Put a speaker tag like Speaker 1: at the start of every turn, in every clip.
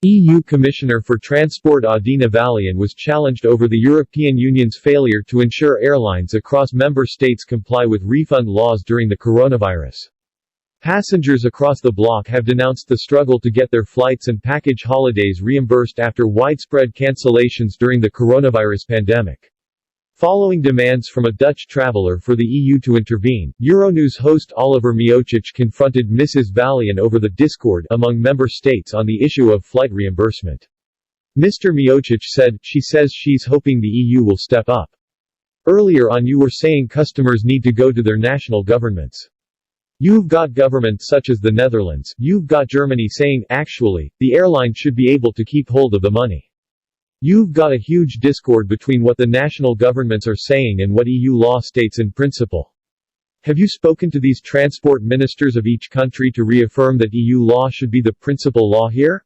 Speaker 1: EU Commissioner for Transport Adina Vălean was challenged over the European Union's failure to ensure airlines across member states comply with refund laws during the coronavirus. Passengers across the bloc have denounced the struggle to get their flights and package holidays reimbursed after widespread cancellations during the coronavirus pandemic. Following demands from a Dutch traveller for the EU to intervene, Euronews host Oliver Miocic confronted Mrs. Vălean over the discord among member states on the issue of flight reimbursement. Mr. Miocic said, "She says she's hoping the EU will step up. Earlier on you were saying customers need to go to their national governments. You've got governments such as the Netherlands, you've got Germany saying, actually, the airline should be able to keep hold of the money. You've got a huge discord between what the national governments are saying and what EU law states in principle. Have you spoken to these transport ministers of each country to reaffirm that EU law should be the principal law here?"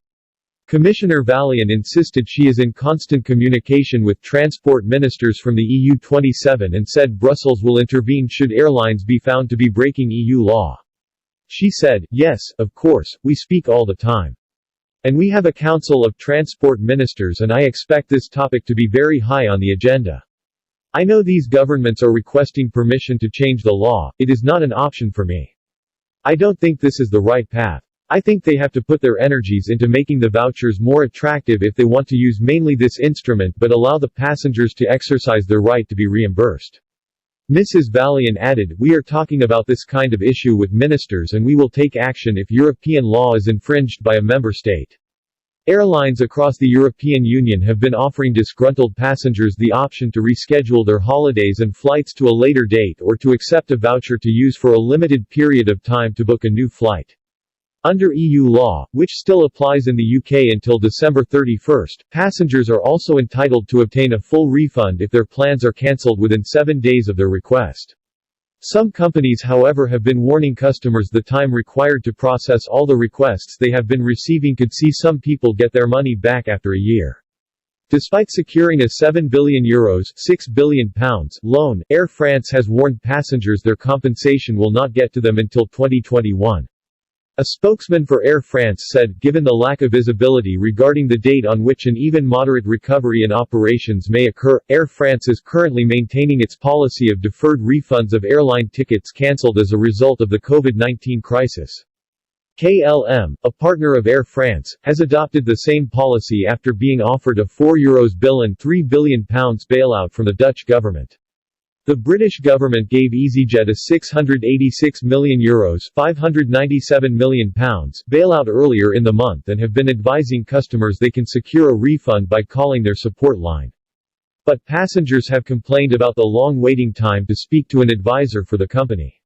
Speaker 1: Commissioner Vălean insisted she is in constant communication with transport ministers from the EU 27 and said Brussels will intervene should airlines be found to be breaking EU law. She said, "Yes, of course, we speak all the time. And we have a council of transport ministers and I expect this topic to be very high on the agenda. I know these governments are requesting permission to change the law, it is not an option for me. I don't think this is the right path. I think they have to put their energies into making the vouchers more attractive if they want to use mainly this instrument but allow the passengers to exercise their right to be reimbursed." Mrs. Vălean added, "We are talking about this kind of issue with ministers and we will take action if European law is infringed by a member state." Airlines across the European Union have been offering disgruntled passengers the option to reschedule their holidays and flights to a later date or to accept a voucher to use for a limited period of time to book a new flight. Under EU law, which still applies in the UK until December 31, passengers are also entitled to obtain a full refund if their plans are cancelled within 7 days of their request. Some companies however have been warning customers the time required to process all the requests they have been receiving could see some people get their money back after a year. Despite securing a €7 billion £6 billion loan, Air France has warned passengers their compensation will not get to them until 2021. A spokesman for Air France said, "Given the lack of visibility regarding the date on which an even moderate recovery in operations may occur, Air France is currently maintaining its policy of deferred refunds of airline tickets cancelled as a result of the COVID-19 crisis." KLM, a partner of Air France, has adopted the same policy after being offered a €4 bill and £3 billion bailout from the Dutch government. The British government gave EasyJet a €686 million £597 million bailout earlier in the month and have been advising customers they can secure a refund by calling their support line. But passengers have complained about the long waiting time to speak to an advisor for the company.